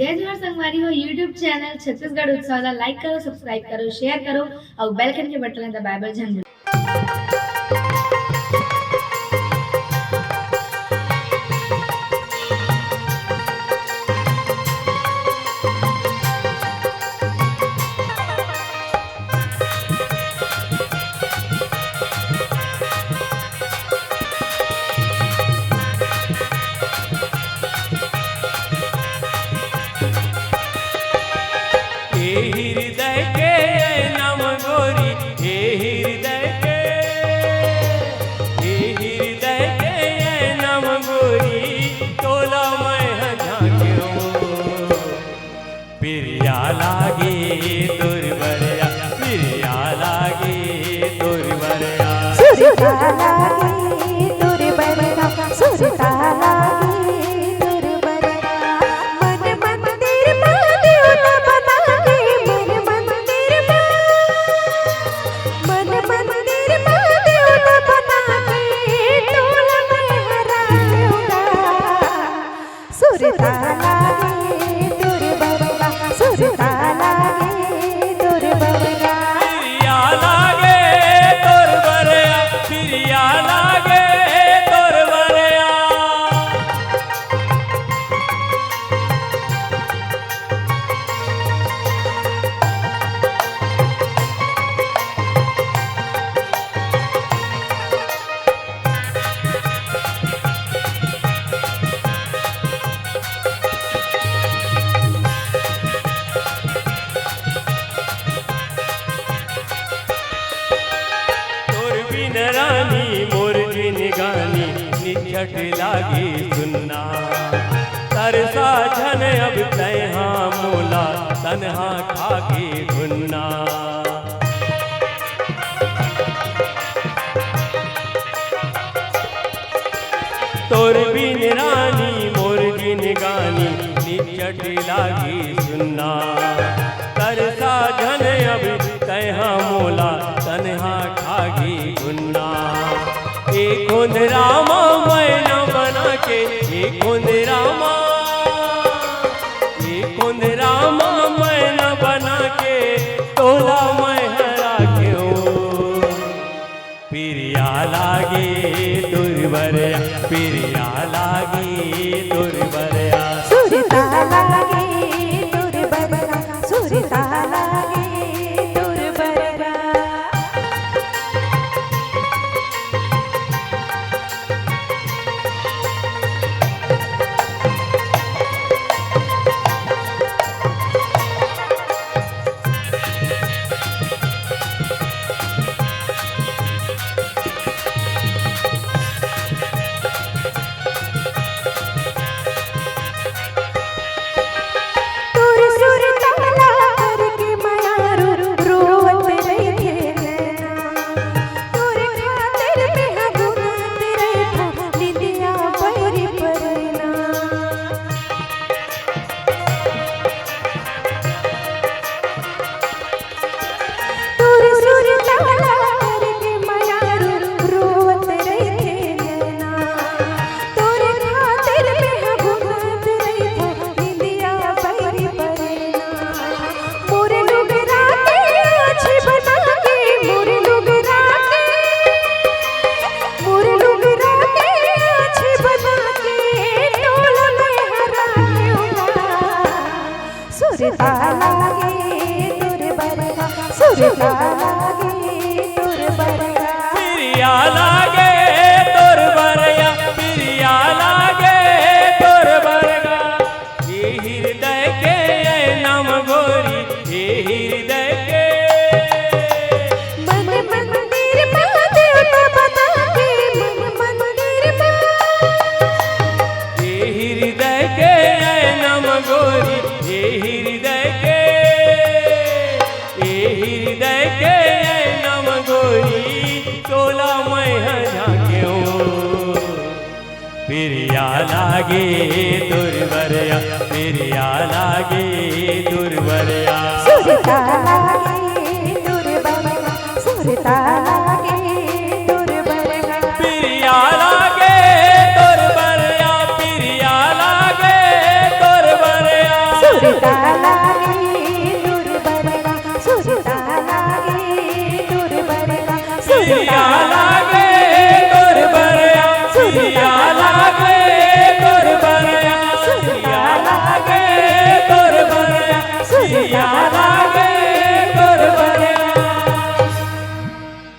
जय जोहार संगवारी हो यूट्यूब चैनल छत्तीसगढ़ उत्सव ला लाइक करो, सब्सक्राइब करो, शेयर करो और बेल आइकन के बटन दबाए बर झन हृदय के नम गोरी, हृदय के नम गोरी, तोला मैं झाँक्यो प्रिया लागे दुर्बरिया, प्रिया लागे दुर्बरिया, सुरता लागे दुर्बरिया, सुरता लागे दुर्बरिया। मन मंदिर में देवता बना के, मन मंदिर में देवता बना के, टोला में हरा दूंगा। सुरता लागे दुर्बरिया, सुरता लागे दुर्बरिया। प्रिया लागे दुर्बरिया, प्रिया लागे दुर्बरिया। रानी मोर जिन गानी निझट लागी सुनना, तरसा झन अब तैहा मोला तन्हा खाके घुन्ना। तोर बिन रानी मोर जिन गानी निझट लागी सुनना, तरसा झन अब तैहा मोला तन्हा खागी घुन्ना। एक खुद रामा मैना बना के, एक खुद रामा मैना बना के, तोला मैं हरा क्यों प्रिया लागे दुर्बरिया, प्रिया लागे दुर्बरिया। सुरता लागे दुर्बरिया, सुरता लागे दुर्बरिया। सुरता लागे दुर्बरिया, सुरता लागे दुर्बरिया। प्रिया लागे दुर्बरिया, प्रिया लागे दुर्बरिया। ये हृदय के नम गोरी, ये हृदय के मन मंदिर में देवता बना के, मन मंदिर में ये हृदय के नम गोरी, ये हृदय के नम गोरी, तोला मैं झाँक्यो प्रिया लागे दुर्बरिया, प्रिया लागे दुर्बरिया। सुरता लागे